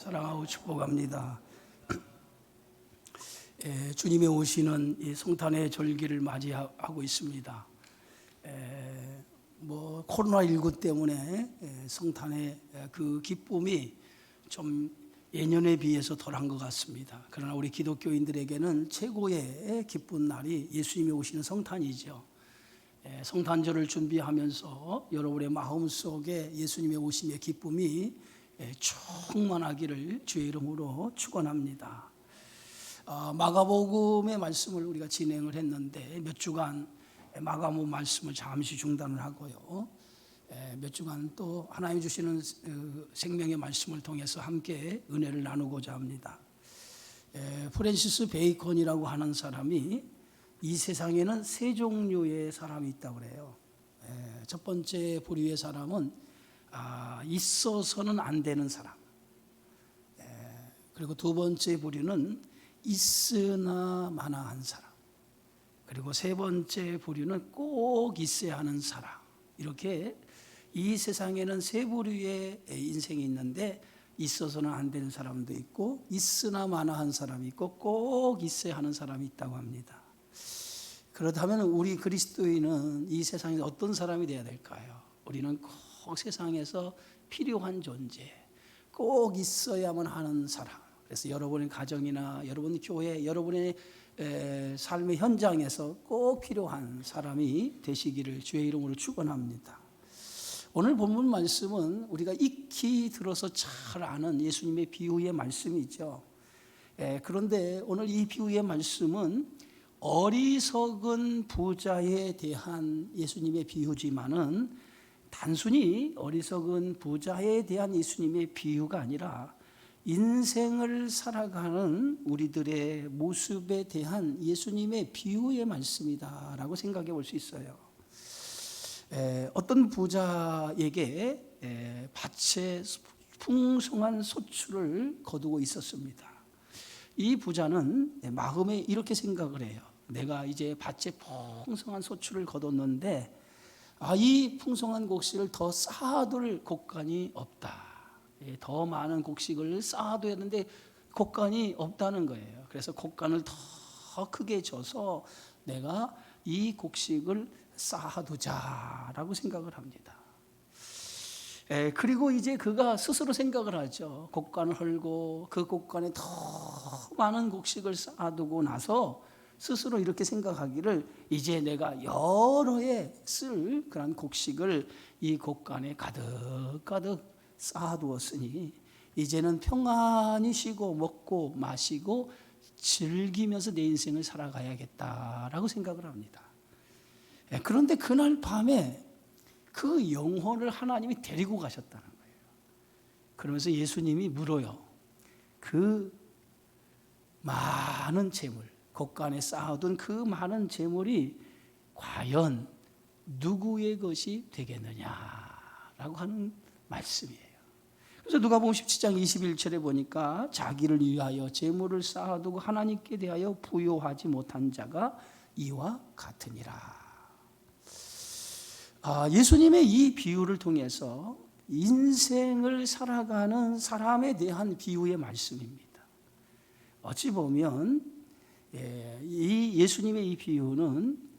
사랑하고 축복합니다. 주님의 오시는 이 성탄의 절기를 맞이하고 있습니다. 코로나19 때문에 성탄의 그 기쁨이 좀 예년에 비해서 덜한 것 같습니다. 그러나 우리 기독교인들에게는 최고의 기쁜 날이 예수님이 오시는 성탄이죠. 성탄절을 준비하면서 여러분의 마음속에 예수님의 오심의 기쁨이 충만하기를 주의 이름으로 축원합니다. 마가복음의 말씀을 우리가 진행을 했는데 몇 주간 마가복음 말씀을 잠시 중단을 하고요. 몇 주간 또 하나님 주시는 생명의 말씀을 통해서 함께 은혜를 나누고자 합니다. 프랜시스 베이컨이라고 하는 사람이 이 세상에는 세 종류의 사람이 있다고 그래요. 첫 번째 부류의 사람은 있어서는 안 되는 사람. 그리고 두 번째 부류는 있으나 마나한 사람. 그리고 세 번째 부류는 꼭 있어야 하는 사람. 이렇게 이 세상에는 세 부류의 인생이 있는데 있어서는 안 되는 사람도 있고 있으나 마나한 사람이 있고 꼭 있어야 하는 사람이 있다고 합니다. 그렇다면 우리 그리스도인은 이 세상에서 어떤 사람이 되어야 될까요? 우리는 꼭 세상에서 필요한 존재, 꼭 있어야만 하는 사람. 그래서 여러분의 가정이나 여러분 교회, 여러분의 삶의 현장에서 꼭 필요한 사람이 되시기를 주의 이름으로 축원합니다. 오늘 본문 말씀은 우리가 익히 들어서 잘 아는 예수님의 비유의 말씀이죠. 그런데 오늘 이 비유의 말씀은 어리석은 부자에 대한 예수님의 비유지만은 단순히 어리석은 부자에 대한 예수님의 비유가 아니라 인생을 살아가는 우리들의 모습에 대한 예수님의 비유의 말씀이다라고 생각해 볼 수 있어요. 어떤 부자에게 밭에 풍성한 소출을 거두고 있었습니다. 이 부자는 마음에 이렇게 생각을 해요. 내가 이제 밭에 풍성한 소출을 거뒀는데 이 풍성한 곡식을 더 쌓아둘 곡간이 없다. 더 많은 곡식을 쌓아둬야 하는데 곡간이 없다는 거예요. 그래서 곡간을 더 크게 줘서 내가 이 곡식을 쌓아두자라고 생각을 합니다. 그리고 이제 그가 스스로 생각을 하죠. 곡간을 헐고 그 곡간에 더 많은 곡식을 쌓아두고 나서 스스로 이렇게 생각하기를 이제 내가 여러 해 쓸 그런 곡식을 이 곡간에 가득가득 쌓아두었으니 이제는 평안히 쉬고 먹고 마시고 즐기면서 내 인생을 살아가야겠다라고 생각을 합니다. 그런데 그날 밤에 그 영혼을 하나님이 데리고 가셨다는 거예요. 그러면서 예수님이 물어요. 그 많은 재물, 곡간에 쌓아둔 그 많은 재물이 과연 누구의 것이 되겠느냐라고 하는 말씀이에요. 그래서 누가복음 17장 21절에 보니까 자기를 위하여 재물을 쌓아두고 하나님께 대하여 부요하지 못한 자가 이와 같으니라. 예수님의 이 비유를 통해서 인생을 살아가는 사람에 대한 비유의 말씀입니다. 어찌 보면 이 예수님의 이 비유는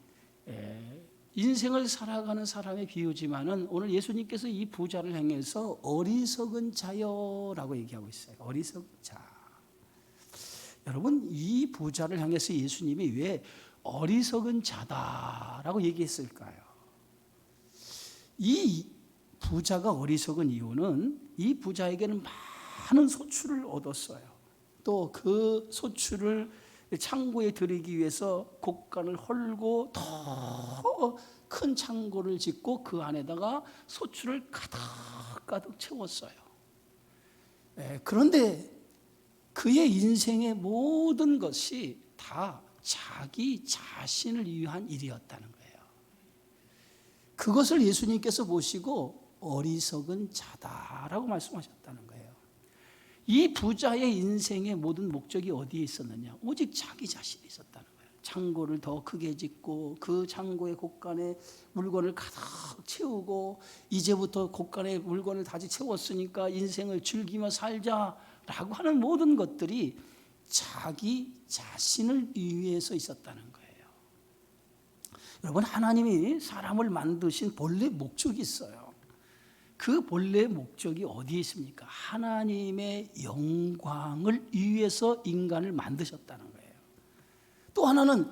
인생을 살아가는 사람의 비유지만은 오늘 예수님께서 이 부자를 향해서 어리석은 자여라고 얘기하고 있어요. 어리석은 자. 여러분, 이 부자를 향해서 예수님이 왜 어리석은 자다라고 얘기했을까요? 이 부자가 어리석은 이유는 이 부자에게는 많은 소출을 얻었어요. 또 그 소출을 창고에 들이기 위해서 곡간을 헐고 더 큰 창고를 짓고 그 안에다가 소출을 가득가득 채웠어요. 그런데 그의 인생의 모든 것이 다 자기 자신을 위한 일이었다는 거예요. 그것을 예수님께서 보시고 어리석은 자다라고 말씀하셨다는 거예요. 이 부자의 인생의 모든 목적이 어디에 있었느냐? 오직 자기 자신이 있었다는 거예요. 창고를 더 크게 짓고 그 창고의 곳간에 물건을 가득 채우고 이제부터 곳간에 물건을 다시 채웠으니까 인생을 즐기며 살자 라고 하는 모든 것들이 자기 자신을 위해서 있었다는 거예요. 여러분, 하나님이 사람을 만드신 본래 목적이 있어요. 그 본래 목적이 어디에 있습니까? 하나님의 영광을 위해서 인간을 만드셨다는 거예요. 또 하나는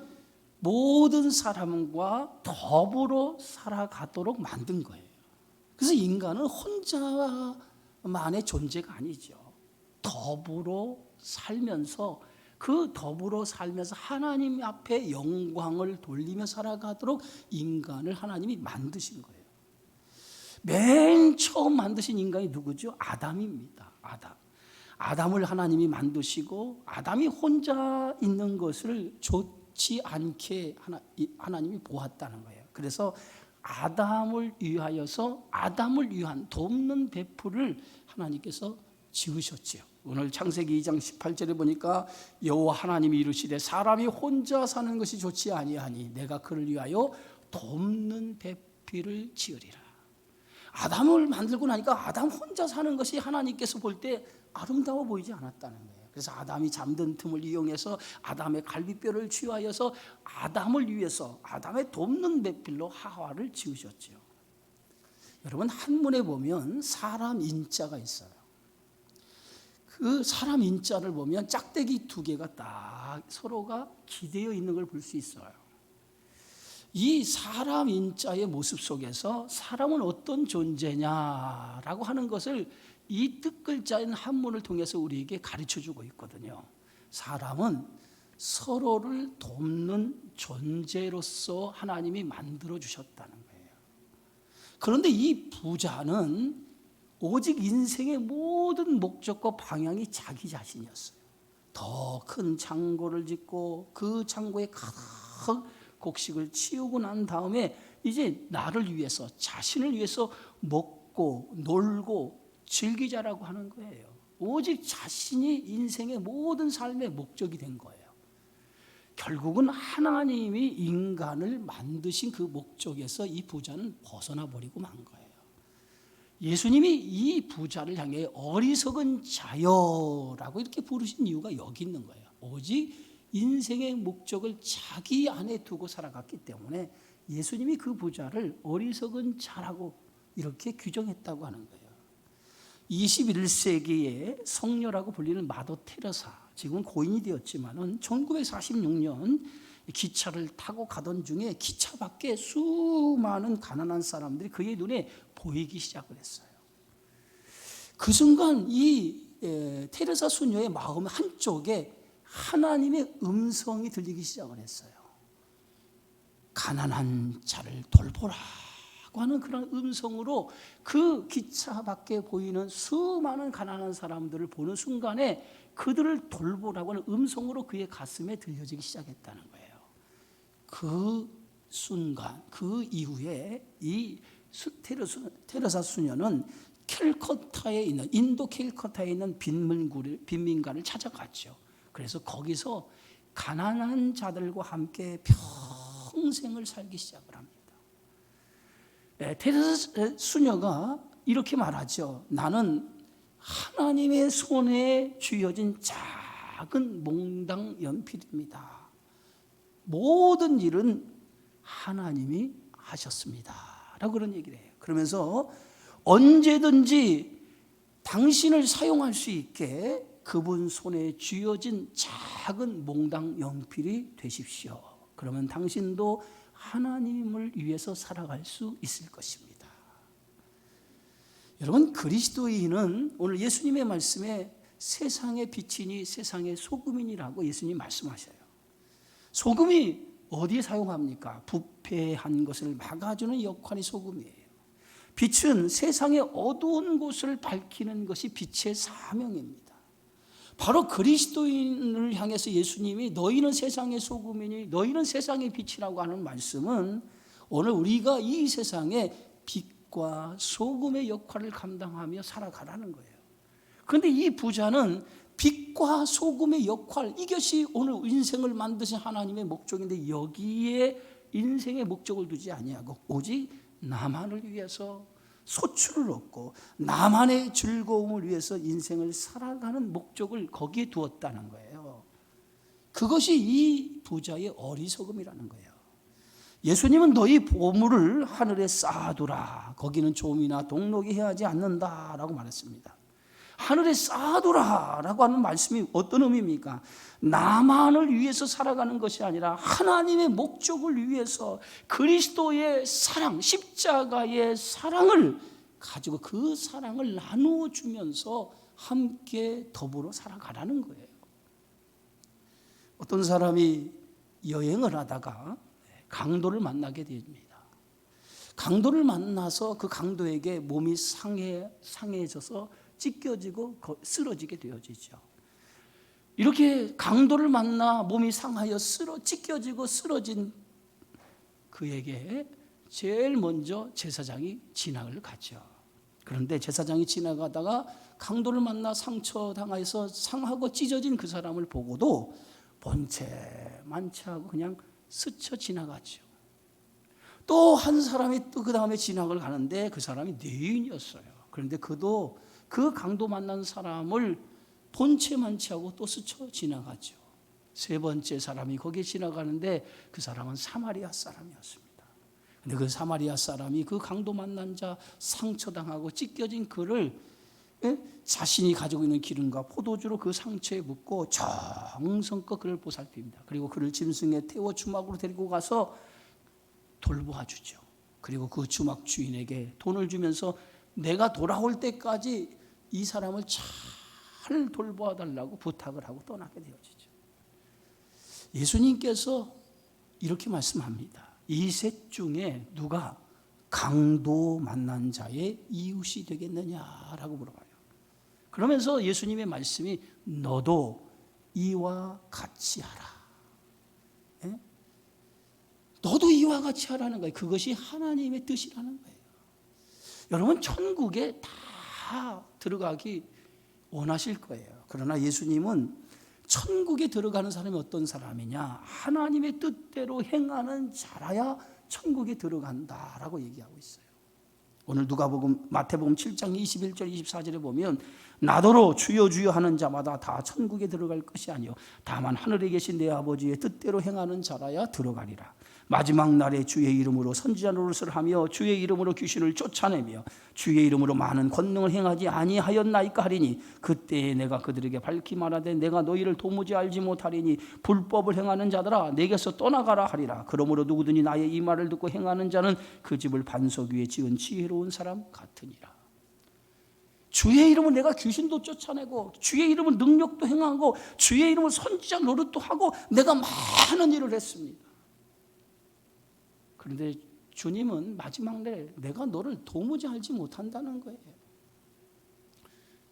모든 사람과 더불어 살아가도록 만든 거예요. 그래서 인간은 혼자만의 존재가 아니죠. 더불어 살면서 하나님 앞에 영광을 돌리며 살아가도록 인간을 하나님이 만드신 거예요. 맨 처음 만드신 인간이 누구죠? 아담입니다. 아담을 하나님이 만드시고 아담이 혼자 있는 것을 좋지 않게 하나님이 보았다는 거예요. 그래서 아담을 위한 돕는 배풀을 하나님께서 지으셨지요. 오늘 창세기 2장 18절에 보니까 여호와 하나님이 이르시되 사람이 혼자 사는 것이 좋지 아니하니 내가 그를 위하여 돕는 배필을 지으리라. 아담을 만들고 나니까 아담 혼자 사는 것이 하나님께서 볼 때 아름다워 보이지 않았다는 거예요. 그래서 아담이 잠든 틈을 이용해서 아담의 갈비뼈를 취하여서 아담을 위해서 아담의 돕는 배필로 하와를 지으셨죠. 여러분, 한문에 보면 사람 인자가 있어요. 그 사람 인자를 보면 짝대기 두 개가 딱 서로가 기대어 있는 걸 볼 수 있어요. 이 사람 인자의 모습 속에서 사람은 어떤 존재냐라고 하는 것을 이 뜻글자인 한문을 통해서 우리에게 가르쳐주고 있거든요. 사람은 서로를 돕는 존재로서 하나님이 만들어 주셨다는 거예요. 그런데 이 부자는 오직 인생의 모든 목적과 방향이 자기 자신이었어요. 더 큰 창고를 짓고 그 창고에 가득 곡식을 치우고 난 다음에 이제 나를 위해서, 자신을 위해서 먹고 놀고 즐기자라고 하는 거예요. 오직 자신이 인생의 모든 삶의 목적이 된 거예요. 결국은 하나님이 인간을 만드신 그 목적에서 이 부자는 벗어나 버리고 만 거예요. 예수님이 이 부자를 향해 어리석은 자여라고 이렇게 부르신 이유가 여기 있는 거예요. 오직 인생의 목적을 자기 안에 두고 살아갔기 때문에 예수님이 그 부자를 어리석은 자라고 이렇게 규정했다고 하는 거예요. 21세기의 성녀라고 불리는 마더 테레사, 지금은 고인이 되었지만은 1946년 기차를 타고 가던 중에 기차 밖에 수많은 가난한 사람들이 그의 눈에 보이기 시작을 했어요. 그 순간 이 테레사 수녀의 마음 한쪽에 하나님의 음성이 들리기 시작을 했어요. 가난한 자를 돌보라고 하는 그런 음성으로 그 기차 밖에 보이는 수많은 가난한 사람들을 보는 순간에 그들을 돌보라고 하는 음성으로 그의 가슴에 들려지기 시작했다는 거예요. 그 순간, 그 이후에 이 테레사 수녀는 캘커타에 있는, 인도 캘커타에 있는 빈민가를 찾아갔죠. 그래서 거기서 가난한 자들과 함께 평생을 살기 시작을 합니다. 테레사 수녀가 이렇게 말하죠. 나는 하나님의 손에 쥐어진 작은 몽당 연필입니다. 모든 일은 하나님이 하셨습니다. 라고 그런 얘기를 해요. 그러면서 언제든지 당신을 사용할 수 있게 그분 손에 쥐어진 작은 몽당 연필이 되십시오. 그러면 당신도 하나님을 위해서 살아갈 수 있을 것입니다. 여러분, 그리스도인은 오늘 예수님의 말씀에 세상의 빛이니 세상의 소금이니라고 예수님 말씀하셔요. 소금이 어디에 사용합니까? 부패한 것을 막아주는 역할이 소금이에요. 빛은 세상의 어두운 곳을 밝히는 것이 빛의 사명입니다. 바로 그리스도인을 향해서 예수님이 너희는 세상의 소금이니 너희는 세상의 빛이라고 하는 말씀은 오늘 우리가 이 세상에 빛과 소금의 역할을 감당하며 살아가라는 거예요. 그런데 이 부자는 빛과 소금의 역할, 이것이 오늘 인생을 만드신 하나님의 목적인데 여기에 인생의 목적을 두지 아니하고 오직 나만을 위해서 소출을 얻고 나만의 즐거움을 위해서 인생을 살아가는 목적을 거기에 두었다는 거예요. 그것이 이 부자의 어리석음이라는 거예요. 예수님은 너희 보물을 하늘에 쌓아두라. 거기는 좀이나 동록이 해하지 않는다라고 말했습니다. 하늘에 쌓아두라라고 하는 말씀이 어떤 의미입니까? 나만을 위해서 살아가는 것이 아니라 하나님의 목적을 위해서 그리스도의 사랑, 십자가의 사랑을 가지고 그 사랑을 나누어 주면서 함께 더불어 살아가라는 거예요. 어떤 사람이 여행을 하다가 강도를 만나게 됩니다. 강도를 만나서 그 강도에게 몸이 상해져서 찢겨지고 쓰러지게 되어지죠. 이렇게 강도를 만나 몸이 상하여 찢겨지고 쓰러진 그에게 제일 먼저 제사장이 지나를 가죠. 그런데 제사장이 지나가다가 강도를 만나 상처당해서 상하고 찢어진 그 사람을 보고도 본체 만취하고 그냥 스쳐 지나가죠. 또 한 사람이 또 그 다음에 지나갈 가는데 그 사람이 뇌인이었어요. 그런데 그도 그 강도 만난 사람을 본체 만취하고 또 스쳐 지나가죠. 세 번째 사람이 거기에 지나가는데 그 사람은 사마리아 사람이었습니다. 근데 그 사마리아 사람이 그 강도 만난 자 상처당하고 찢겨진 그를 자신이 가지고 있는 기름과 포도주로 그 상처에 붓고 정성껏 그를 보살핍니다. 그리고 그를 짐승에 태워 주막으로 데리고 가서 돌보아주죠. 그리고 그 주막 주인에게 돈을 주면서 내가 돌아올 때까지 이 사람을 잘 돌보아달라고 부탁을 하고 떠나게 되어지죠. 예수님께서 이렇게 말씀합니다. 이 셋 중에 누가 강도 만난 자의 이웃이 되겠느냐라고 물어봐요. 그러면서 예수님의 말씀이 너도 이와 같이 하라. 예? 너도 이와 같이 하라는 거예요. 그것이 하나님의 뜻이라는 거예요. 여러분 천국에 다 들어가기 원하실 거예요. 그러나 예수님은 천국에 들어가는 사람이 어떤 사람이냐? 하나님의 뜻대로 행하는 자라야 천국에 들어간다라고 얘기하고 있어요. 오늘 마태복음 7장 21절 24절에 보면 나더러 주여 주여 하는 자마다 다 천국에 들어갈 것이 아니요 다만 하늘에 계신 내 아버지의 뜻대로 행하는 자라야 들어가리라. 마지막 날에 주의 이름으로 선지자 노릇을 하며 주의 이름으로 귀신을 쫓아내며 주의 이름으로 많은 권능을 행하지 아니하였나이까 하리니 그때에 내가 그들에게 밝히 말하되 내가 너희를 도무지 알지 못하리니 불법을 행하는 자들아 내게서 떠나가라 하리라. 그러므로 누구든지 나의 이 말을 듣고 행하는 자는 그 집을 반석 위에 지은 지혜로운 사람 같으니라. 주의 이름으로 내가 귀신도 쫓아내고 주의 이름으로 능력도 행하고 주의 이름으로 선지자 노릇도 하고 내가 많은 일을 했습니다. 그런데 주님은 마지막 날에 내가 너를 도무지 알지 못한다는 거예요.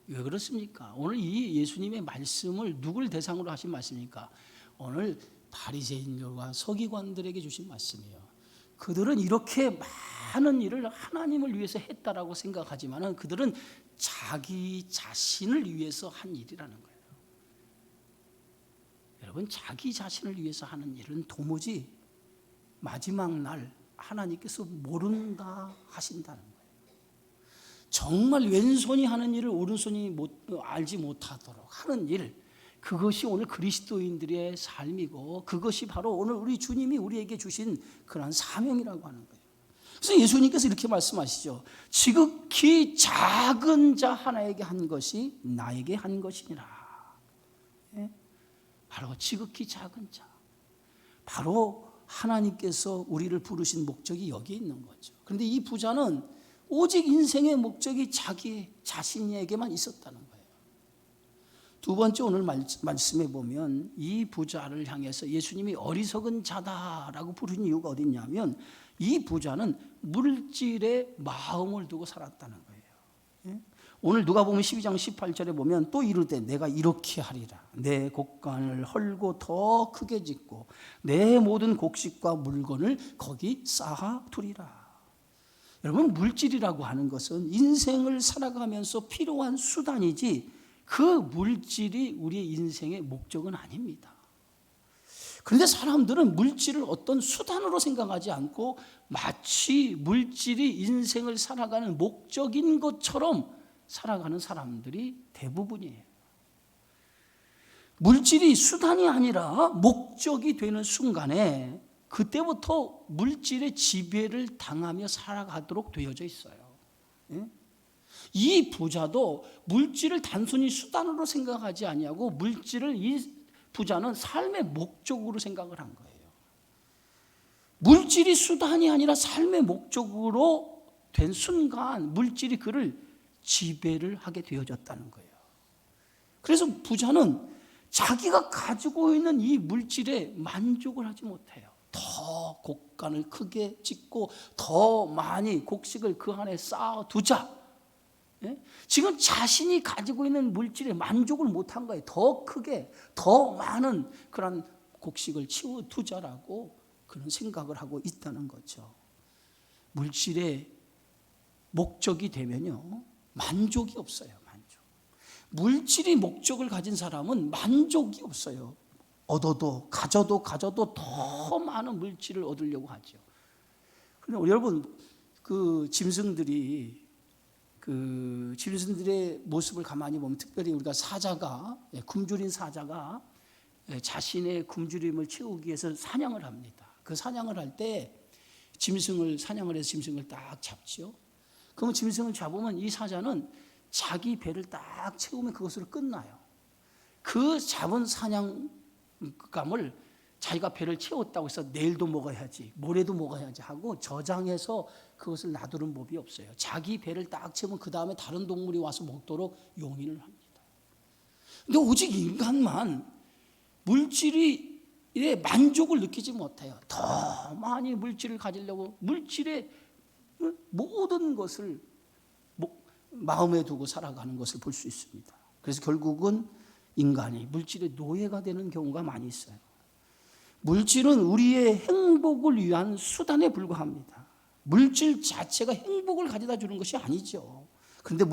왜 그렇습니까? 오늘 이 예수님의 말씀을 누굴 대상으로 하신 말씀입니까? 오늘 바리새인들과 서기관들에게 주신 말씀이에요. 그들은 이렇게 많은 일을 하나님을 위해서 했다라고 생각하지만 그들은 자기 자신을 위해서 한 일이라는 거예요. 여러분 자기 자신을 위해서 하는 일은 도무지 마지막 날 하나님께서 모른다 하신다는 거예요. 정말 왼손이 하는 일을 오른손이 알지 못하도록 하는 일, 그것이 오늘 그리스도인들의 삶이고 그것이 바로 오늘 우리 주님이 우리에게 주신 그런 사명이라고 하는 거예요. 그래서 예수님께서 이렇게 말씀하시죠. 지극히 작은 자 하나에게 한 것이 나에게 한 것이니라. 바로 지극히 작은 자, 바로 하나님께서 우리를 부르신 목적이 여기에 있는 거죠. 그런데 이 부자는 오직 인생의 목적이 자기 자신에게만 있었다는 거예요. 두 번째 오늘 말씀에 보면 이 부자를 향해서 예수님이 어리석은 자다라고 부르는 이유가 어디 있냐면 이 부자는 물질에 마음을 두고 살았다는 거예요. 오늘 누가복음 12장 18절에 보면 또 이르되 내가 이렇게 하리라. 내 곡간을 헐고 더 크게 짓고 내 모든 곡식과 물건을 거기 쌓아두리라. 여러분 물질이라고 하는 것은 인생을 살아가면서 필요한 수단이지 그 물질이 우리의 인생의 목적은 아닙니다. 그런데 사람들은 물질을 어떤 수단으로 생각하지 않고 마치 물질이 인생을 살아가는 목적인 것처럼 살아가는 사람들이 대부분이에요. 물질이 수단이 아니라 목적이 되는 순간에 그때부터 물질의 지배를 당하며 살아가도록 되어져 있어요. 이 부자도 물질을 단순히 수단으로 생각하지 아니하고 물질을 이 부자는 삶의 목적으로 생각을 한 거예요. 물질이 수단이 아니라 삶의 목적으로 된 순간 물질이 그를 지배를 하게 되어졌다는 거예요. 그래서 부자는 자기가 가지고 있는 이 물질에 만족을 하지 못해요. 더 곡간을 크게 짓고 더 많이 곡식을 그 안에 쌓아두자. 지금 자신이 가지고 있는 물질에 만족을 못한 거예요. 더 크게 더 많은 그런 곡식을 치워두자라고 그런 생각을 하고 있다는 거죠. 물질의 목적이 되면요 만족이 없어요. 물질이 목적을 가진 사람은 만족이 없어요. 얻어도 가져도 더 많은 물질을 얻으려고 하죠. 그런데 여러분 짐승들의 모습을 가만히 보면 특별히 우리가 굶주린 사자가 자신의 굶주림을 채우기 위해서 사냥을 합니다. 그 사냥을 할 때 사냥을 해서 짐승을 딱 잡죠. 그러면 짐승을 잡으면 이 사자는 자기 배를 딱 채우면 그것으로 끝나요. 그 잡은 사냥감을 자기가 배를 채웠다고 해서 내일도 먹어야지 모레도 먹어야지 하고 저장해서 그것을 놔두는 법이 없어요. 자기 배를 딱 채우면 그 다음에 다른 동물이 와서 먹도록 용인을 합니다. 근데 오직 인간만 물질에 만족을 느끼지 못해요. 더 많이 물질을 가지려고 물질의 모든 것을 마음에 두고 살아가는 것을 볼 수 있습니다. 그래서 결국은 인간이 물질의 노예가 되는 경우가 많이 있어요. 물질은 우리의 행복을 위한 수단에 불과합니다. 물질 자체가 행복을 가져다 주는 것이 아니죠. 그런데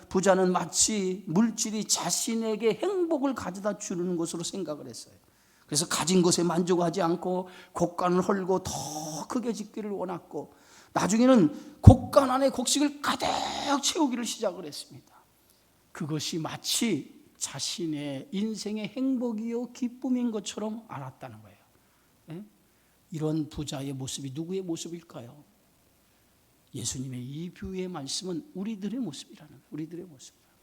부자는 마치 물질이 자신에게 행복을 가져다 주는 것으로 생각을 했어요. 그래서 가진 것에 만족하지 않고 곡간을 헐고 더 크게 짓기를 원했고 나중에는 곡간 안에 곡식을 가득 채우기를 시작을 했습니다. 그것이 마치 자신의 인생의 행복이요 기쁨인 것처럼 알았다는 거예요. 이런 부자의 모습이 누구의 모습일까요? 예수님의 이 비유의 말씀은 우리들의 모습이라는 거예요. 우리들의 모습이라는 거예요.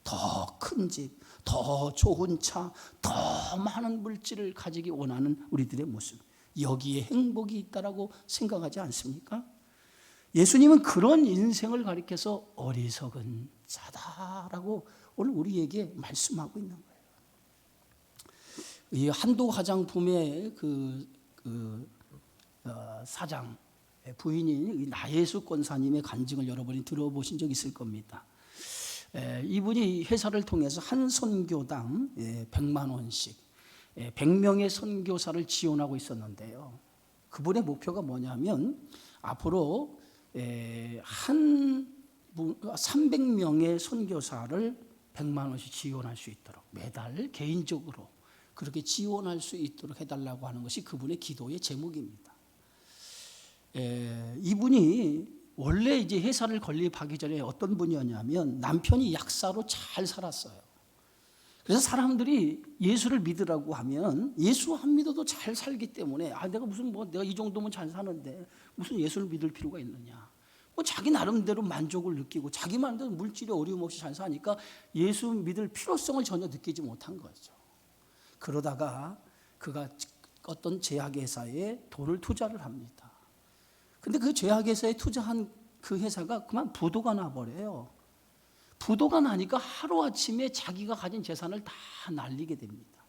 더 큰 집, 더 좋은 차, 더 많은 물질을 가지기 원하는 우리들의 모습. 여기에 행복이 있다라고 생각하지 않습니까? 예수님은 그런 인생을 가리켜서 어리석은 자다라고 오늘 우리에게 말씀하고 있는 거예요. 이 한도 화장품의 사장 부인인 나예수 권사님의 간증을 여러분이 들어보신 적 있을 겁니다. 이분이 회사를 통해서 한 선교당 100만 원씩 100명의 선교사를 지원하고 있었는데요. 그분의 목표가 뭐냐면 앞으로 300명의 선교사를 100만 원씩 지원할 수 있도록 매달 개인적으로 그렇게 지원할 수 있도록 해달라고 하는 것이 그분의 기도의 제목입니다. 이분이 원래 이제 회사를 건립하기 전에 어떤 분이었냐면 남편이 약사로 잘 살았어요. 그래서 사람들이 예수를 믿으라고 하면 예수 안 믿어도 잘 살기 때문에 내가 이 정도면 잘 사는데 무슨 예수를 믿을 필요가 있느냐. 자기 나름대로 만족을 느끼고 자기 나름대로 물질이 어려움 없이 잘 사니까 예수 믿을 필요성을 전혀 느끼지 못한 거죠. 그러다가 그가 어떤 제약회사에 돈을 투자를 합니다. 근데 그 제약회사에 투자한 그 회사가 그만 부도가 나버려요. 부도가 나니까 하루아침에 자기가 가진 재산을 다 날리게 됩니다.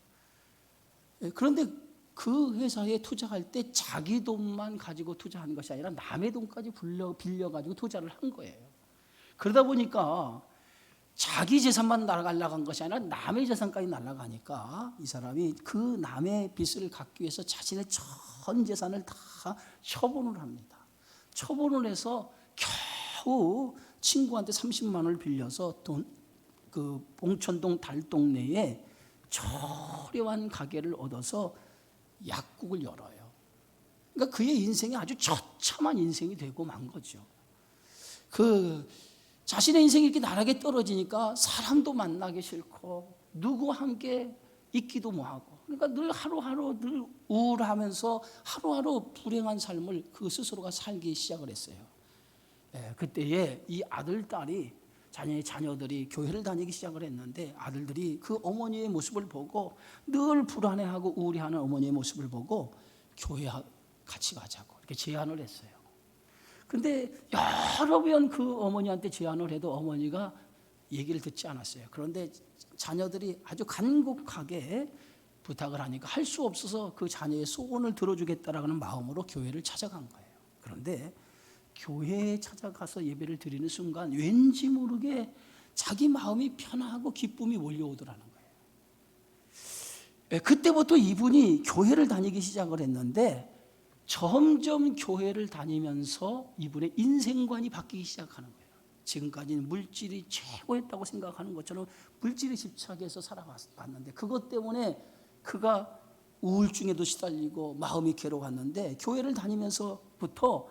그런데 그 회사에 투자할 때 자기 돈만 가지고 투자한 것이 아니라 남의 돈까지 빌려가지고 투자를 한 거예요. 그러다 보니까 자기 재산만 날아간 것이 아니라 남의 재산까지 날아가니까 이 사람이 그 남의 빚을 갚기 위해서 자신의 전 재산을 다 처분을 합니다. 처분을 해서 겨우 친구한테 30만 원을 빌려서 봉천동 달동네에 저렴한 가게를 얻어서 약국을 열어요. 그러니까 그의 인생이 아주 처참한 인생이 되고 만 거죠. 자신의 인생이 이렇게 나락에 떨어지니까 사람도 만나기 싫고 누구와 함께 있기도 뭐하고, 그러니까 늘 하루하루 늘 우울하면서 하루하루 불행한 삶을 그 스스로가 살기 시작을 했어요. 그때에 이 아들, 딸이 자녀들이 교회를 다니기 시작을 했는데, 아들들이 그 어머니의 모습을 보고 늘 불안해하고 우울해하는 어머니의 모습을 보고 교회 같이 가자고 이렇게 제안을 했어요. 근데 여러 번 그 어머니한테 제안을 해도 어머니가 얘기를 듣지 않았어요. 그런데 자녀들이 아주 간곡하게 부탁을 하니까 할 수 없어서 그 자녀의 소원을 들어주겠다라는 마음으로 교회를 찾아간 거예요. 그런데 교회에 찾아가서 예배를 드리는 순간 왠지 모르게 자기 마음이 편하고 기쁨이 몰려오더라는 거예요. 그때부터 이분이 교회를 다니기 시작을 했는데 점점 교회를 다니면서 이분의 인생관이 바뀌기 시작하는 거예요. 지금까지는 물질이 최고였다고 생각하는 것처럼 물질에 집착해서 살아왔는데, 그것 때문에 그가 우울증에도 시달리고 마음이 괴로웠는데, 교회를 다니면서부터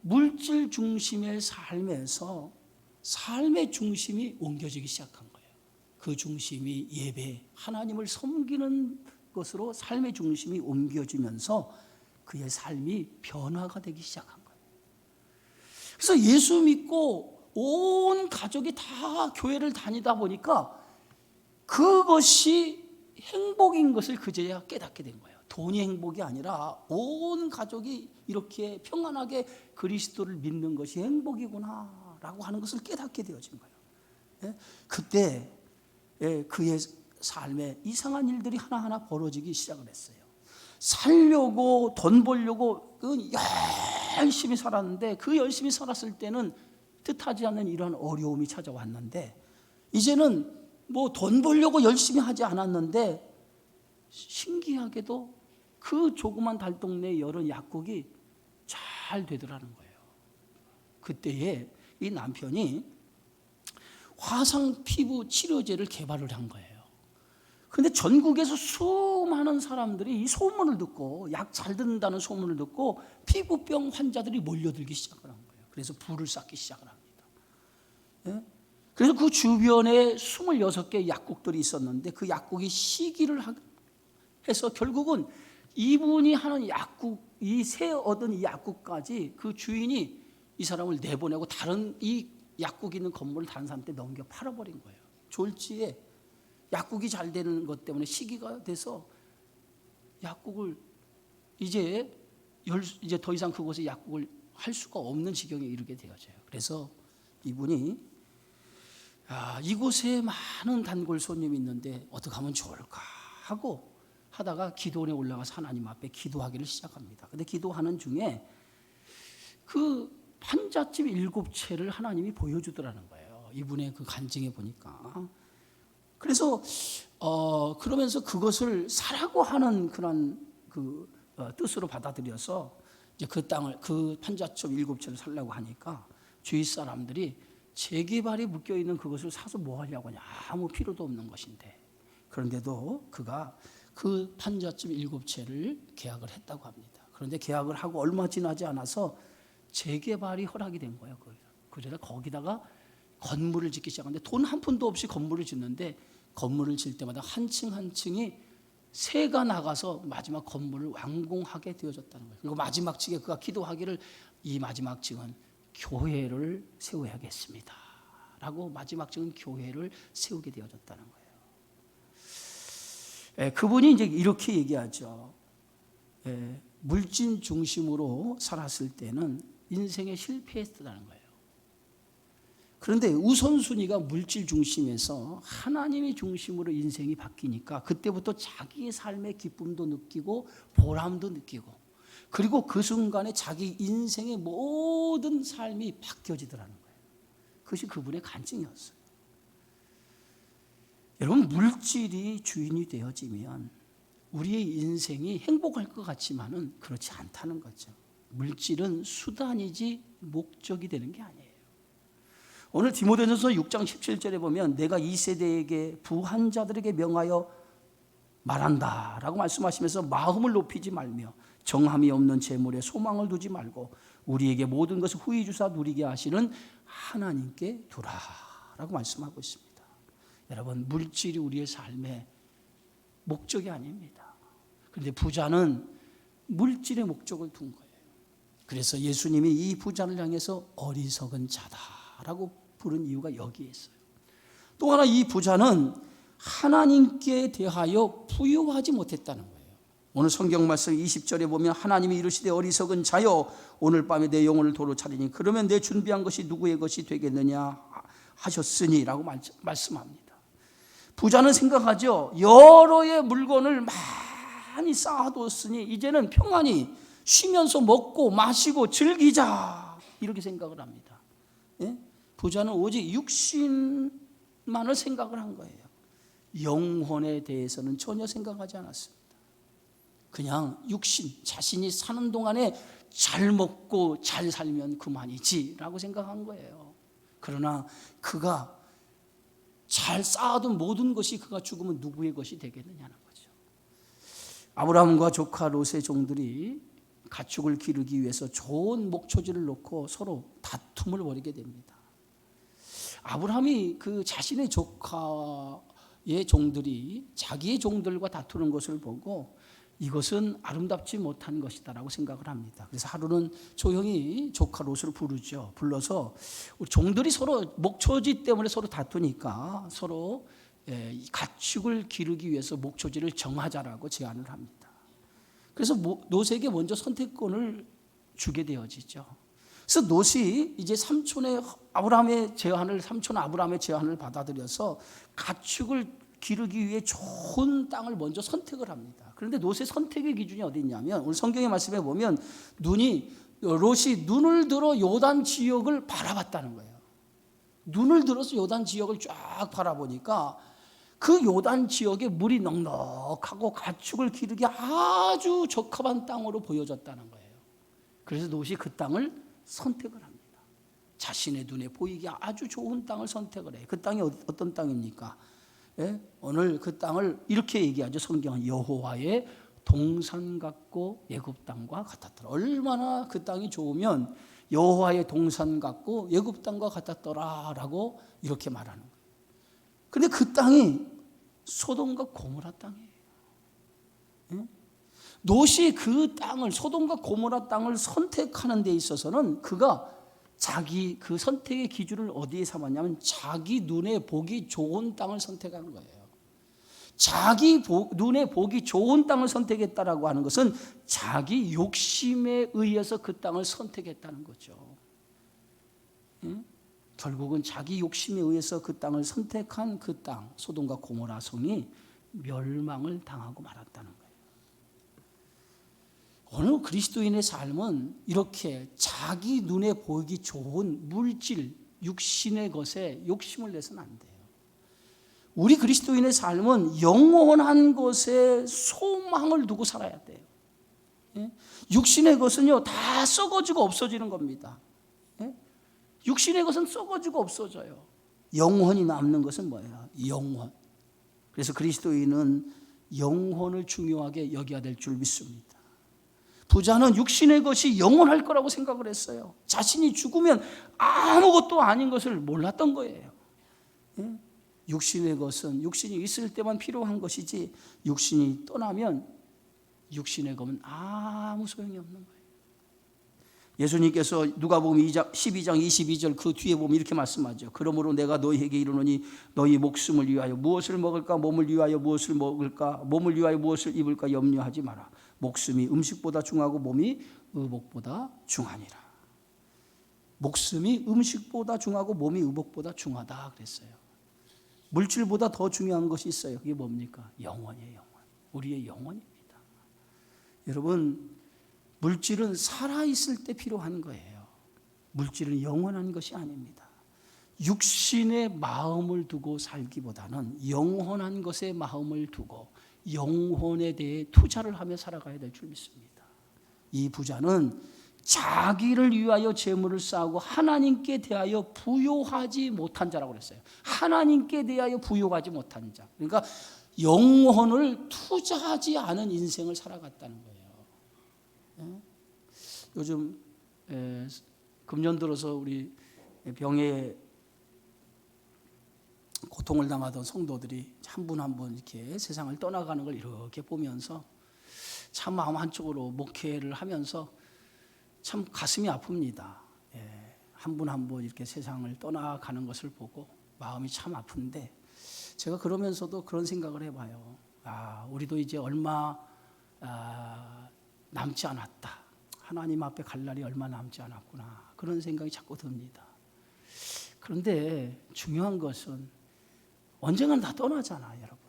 물질 중심의 삶에서 삶의 중심이 옮겨지기 시작한 거예요. 그 중심이 예배, 하나님을 섬기는 것으로 삶의 중심이 옮겨지면서 그의 삶이 변화가 되기 시작한 거예요. 그래서 예수 믿고 온 가족이 다 교회를 다니다 보니까 그것이 행복인 것을 그제야 깨닫게 된 거예요. 돈이 행복이 아니라 온 가족이 이렇게 평안하게 그리스도를 믿는 것이 행복이구나라고 하는 것을 깨닫게 되어진 거예요. 그때 그의 삶에 이상한 일들이 하나하나 벌어지기 시작을 했어요. 살려고, 돈 벌려고 열심히 살았는데, 그 열심히 살았을 때는 뜻하지 않는 이런 어려움이 찾아왔는데, 이제는 뭐 돈 벌려고 열심히 하지 않았는데 신기하게도 그 조그만 달동네에 열은 약국이 잘 되더라는 거예요. 그때에 이 남편이 화상 피부 치료제를 개발을 한 거예요. 그런데 전국에서 수많은 사람들이 이 소문을 듣고, 약 잘 듣는다는 소문을 듣고 피부병 환자들이 몰려들기 시작을 한 거예요. 그래서 불을 쌓기 시작을 합니다. 그래서 그 주변에 26개의 약국들이 있었는데, 그 약국이 시기를 해서 결국은 이분이 하는 약국, 이 새 얻은 이 약국까지 그 주인이 이 사람을 내보내고 다른 이 약국 있는 건물을 다른 사람한테 넘겨 팔아버린 거예요. 졸지에 약국이 잘 되는 것 때문에 시기가 돼서 약국을 이제 더 이상 그곳에 약국을 할 수가 없는 지경에 이르게 되어져요. 그래서 이분이 이곳에 많은 단골 손님이 있는데 어떻게 하면 좋을까 하고 하다가 기도원에 올라가서 하나님 앞에 기도하기를 시작합니다. 근데 기도하는 중에 그 판잣집 7채를 하나님이 보여주더라는 거예요. 이분의 그 간증에 보니까. 그래서 그러면서 그것을 사라고 하는 그런 뜻으로 받아들여서 이제 그 땅을, 그 판잣집 7채를 살라고 하니까 주위 사람들이 재개발이 묶여 있는 그것을 사서 뭐 하려고 하냐, 아무 필요도 없는 것인데. 그런데도 그가 그 판잣집 7채를 계약을 했다고 합니다. 그런데 계약을 하고 얼마 지나지 않아서 재개발이 허락이 된 거예요. 그래서 거기다가 건물을 짓기 시작하는데, 돈 한 푼도 없이 건물을 짓는데, 건물을 질 때마다 한 층 한 층이 새가 나가서 마지막 건물을 완공하게 되어졌다는 거예요. 그리고 마지막 층에 그가 기도하기를, 이 마지막 층은 교회를 세워야겠습니다 라고 마지막 층은 교회를 세우게 되어졌다는 거예요. 그분이 이제 이렇게 얘기하죠. 물질 중심으로 살았을 때는 인생에 실패했다는 거예요. 그런데 우선순위가 물질 중심에서 하나님의 중심으로 인생이 바뀌니까 그때부터 자기의 삶의 기쁨도 느끼고 보람도 느끼고, 그리고 그 순간에 자기 인생의 모든 삶이 바뀌어지더라는 거예요. 그것이 그분의 간증이었어요. 여러분, 물질이 주인이 되어지면 우리의 인생이 행복할 것 같지만은 그렇지 않다는 거죠. 물질은 수단이지 목적이 되는 게 아니에요. 오늘 디모데전서 6장 17절에 보면 내가 이 세대에게 부한 자들에게 명하여 말한다라고 말씀하시면서 마음을 높이지 말며 정함이 없는 재물에 소망을 두지 말고 우리에게 모든 것을 후히 주사 누리게 하시는 하나님께 두라라고 말씀하고 있습니다. 여러분, 물질이 우리의 삶의 목적이 아닙니다. 그런데 부자는 물질의 목적을 둔 거예요. 그래서 예수님이 이 부자를 향해서 어리석은 자다라고 부른 이유가 여기에 있어요. 또 하나, 이 부자는 하나님께 대하여 부유하지 못했다는 거예요. 오늘 성경 말씀 20절에 보면 하나님이 이르시되 어리석은 자여 오늘 밤에 내 영혼을 도로 차리니 그러면 내 준비한 것이 누구의 것이 되겠느냐 하셨으니 라고 말씀합니다. 부자는 생각하죠. 여러의 물건을 많이 쌓아뒀으니 이제는 평안히 쉬면서 먹고 마시고 즐기자 이렇게 생각을 합니다. 예? 부자는 오직 육신만을 생각을 한 거예요. 영혼에 대해서는 전혀 생각하지 않았습니다. 그냥 육신, 자신이 사는 동안에 잘 먹고 잘 살면 그만이지 라고 생각한 거예요. 그러나 그가 잘 쌓아둔 모든 것이 그가 죽으면 누구의 것이 되겠느냐는 거죠. 아브라함과 조카 롯의 종들이 가축을 기르기 위해서 좋은 목초지를 놓고 서로 다툼을 벌이게 됩니다. 아브라함이 그 자신의 조카의 종들이 자기의 종들과 다투는 것을 보고 이것은 아름답지 못한 것이다 라고 생각을 합니다. 그래서 하루는 조용히 조카 롯을 부르죠. 불러서 우리 종들이 서로 목초지 때문에 서로 다투니까 서로 가축을 기르기 위해서 목초지를 정하자라고 제안을 합니다. 그래서 롯에게 먼저 선택권을 주게 되어지죠. 그래서 롯이 이제 삼촌 아브라함의 제안을 받아들여서 가축을 기르기 위해 좋은 땅을 먼저 선택을 합니다. 그런데 롯의 선택의 기준이 어디 있냐면 오늘 성경의 말씀에 보면 롯이 눈을 들어 요단 지역을 바라봤다는 거예요. 눈을 들어서 요단 지역을 쫙 바라보니까 그 요단 지역에 물이 넉넉하고 가축을 기르기 아주 적합한 땅으로 보여졌다는 거예요. 그래서 롯이 그 땅을 선택을 합니다. 자신의 눈에 보이기 아주 좋은 땅을 선택을 해요. 그 땅이 어떤 땅입니까? 예? 오늘 그 땅을 이렇게 얘기하죠. 성경은 여호와의 동산 같고 애굽 땅과 같았더라. 얼마나 그 땅이 좋으면 여호와의 동산 같고 애굽 땅과 같았더라라고 이렇게 말하는 거예요. 그런데 그 땅이 소돔과 고모라 땅이에요. 예? 롯이 그 땅을 소돔과 고모라 땅을 선택하는 데 있어서는 그가 자기 그 선택의 기준을 어디에 삼았냐면 자기 눈에 보기 좋은 땅을 선택한 거예요. 자기 눈에 보기 좋은 땅을 선택했다라고 하는 것은 자기 욕심에 의해서 그 땅을 선택했다는 거죠. 응? 결국은 자기 욕심에 의해서 그 땅을 선택한 그 땅, 소돔과 고모라 성이 멸망을 당하고 말았다는 거예요. 오늘 그리스도인의 삶은 이렇게 자기 눈에 보이기 좋은 물질, 육신의 것에 욕심을 내서는 안 돼요. 우리 그리스도인의 삶은 영원한 것에 소망을 두고 살아야 돼요. 육신의 것은요 다 썩어지고 없어지는 겁니다. 육신의 것은 썩어지고 없어져요. 영혼이 남는 것은 뭐예요? 영혼. 그래서 그리스도인은 영혼을 중요하게 여겨야 될 줄 믿습니다. 부자는 육신의 것이 영원할 거라고 생각을 했어요. 자신이 죽으면 아무것도 아닌 것을 몰랐던 거예요. 육신의 것은 육신이 있을 때만 필요한 것이지 육신이 떠나면 육신의 것은 아무 소용이 없는 거예요. 예수님께서 누가복음 12장 22절 그 뒤에 보면 이렇게 말씀하죠. 그러므로 내가 너희에게 이르노니 너희 목숨을 위하여 무엇을 먹을까 몸을 위하여 무엇을 먹을까 몸을 위하여 무엇을 입을까 염려하지 마라. 목숨이 음식보다 중하고 몸이 의복보다 중하니라. 목숨이 음식보다 중하고 몸이 의복보다 중하다 그랬어요. 물질보다 더 중요한 것이 있어요. 그게 뭡니까? 영혼이에요. 영혼. 우리의 영혼입니다. 여러분, 물질은 살아있을 때 필요한 거예요. 물질은 영원한 것이 아닙니다. 육신의 마음을 두고 살기보다는 영원한 것에 마음을 두고 영혼에 대해 투자를 하며 살아가야 될 줄 믿습니다. 이 부자는 자기를 위하여 재물을 쌓고 하나님께 대하여 부요하지 못한 자라고 그랬어요. 하나님께 대하여 부요하지 못한 자. 그러니까 영혼을 투자하지 않은 인생을 살아갔다는 거예요. 요즘 금년 들어서 우리 병에 고통을 당하던 성도들이 한 분 한 분 이렇게 세상을 떠나가는 걸 이렇게 보면서 참 마음 한쪽으로 목회를 하면서 참 가슴이 아픕니다. 한 분 한 분 이렇게 세상을 떠나가는 것을 보고 마음이 참 아픈데, 제가 그러면서도 그런 생각을 해봐요. 우리도 이제 얼마 남지 않았다. 하나님 앞에 갈 날이 얼마 남지 않았구나. 그런 생각이 자꾸 듭니다. 그런데 중요한 것은 언젠가는 다 떠나잖아요, 여러분.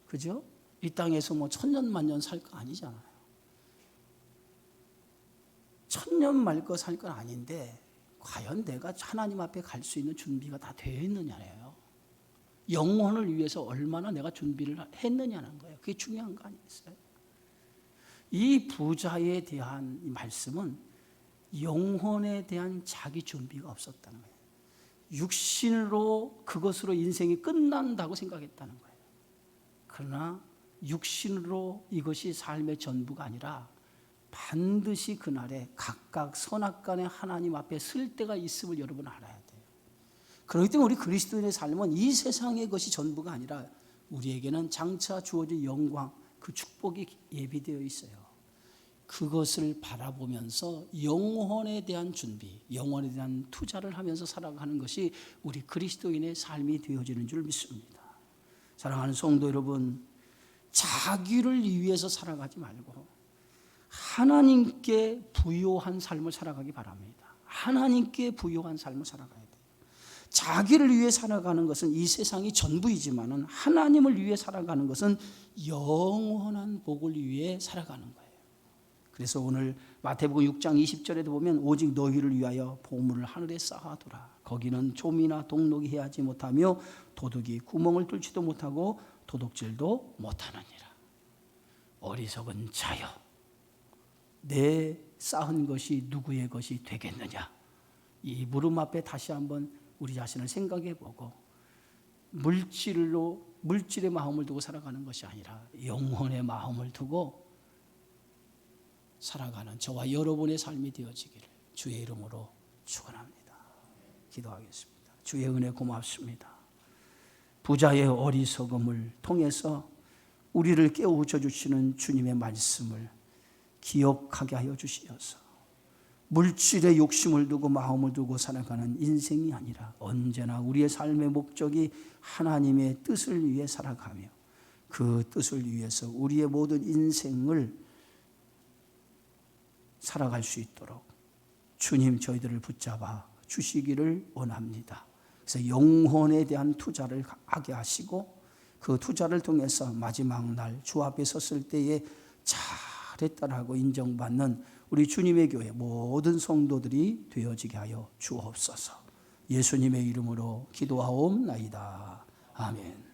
그죠? 이 땅에서 뭐 천년 만년 살 거 아니잖아요. 천년 말 거 살 건 아닌데 과연 내가 하나님 앞에 갈 수 있는 준비가 다 되어 있느냐예요. 영혼을 위해서 얼마나 내가 준비를 했느냐는 거예요. 그게 중요한 거 아니겠어요? 이 부자에 대한 이 말씀은 영혼에 대한 자기 준비가 없었다는 거예요. 육신으로 그것으로 인생이 끝난다고 생각했다는 거예요. 그러나 육신으로 이것이 삶의 전부가 아니라 반드시 그날에 각각 선악간에 하나님 앞에 설 때가 있음을 여러분 알아야 돼요. 그렇기 때문에 우리 그리스도인의 삶은 이 세상의 것이 전부가 아니라 우리에게는 장차 주어질 영광, 그 축복이 예비되어 있어요. 그것을 바라보면서 영혼에 대한 준비, 영혼에 대한 투자를 하면서 살아가는 것이 우리 그리스도인의 삶이 되어지는 줄 믿습니다. 사랑하는 성도 여러분, 자기를 위해서 살아가지 말고 하나님께 부요한 삶을 살아가기 바랍니다. 하나님께 부요한 삶을 살아가야 돼요. 자기를 위해 살아가는 것은 이 세상이 전부이지만은 하나님을 위해 살아가는 것은 영원한 복을 위해 살아가는 거예요. 그래서 오늘 마태복음 6장 20절에도 보면 오직 너희를 위하여 보물을 하늘에 쌓아두라. 거기는 좀이나 동록이 해하지 못하며 도둑이 구멍을 뚫지도 못하고 도둑질도 못하느니라. 어리석은 자여, 내 쌓은 것이 누구의 것이 되겠느냐. 이 물음 앞에 다시 한번 우리 자신을 생각해 보고 물질의 마음을 두고 살아가는 것이 아니라 영혼의 마음을 두고 살아가는 저와 여러분의 삶이 되어지기를 주의 이름으로 축원합니다. 기도하겠습니다. 주의 은혜 고맙습니다. 부자의 어리석음을 통해서 우리를 깨우쳐 주시는 주님의 말씀을 기억하게 하여 주시어서 물질의 욕심을 두고 마음을 두고 살아가는 인생이 아니라 언제나 우리의 삶의 목적이 하나님의 뜻을 위해 살아가며 그 뜻을 위해서 우리의 모든 인생을 살아갈 수 있도록 주님 저희들을 붙잡아 주시기를 원합니다. 그래서 영혼에 대한 투자를 하게 하시고 그 투자를 통해서 마지막 날 주 앞에 섰을 때에 잘했다라고 인정받는 우리 주님의 교회 모든 성도들이 되어지게 하여 주옵소서. 예수님의 이름으로 기도하옵나이다. 아멘.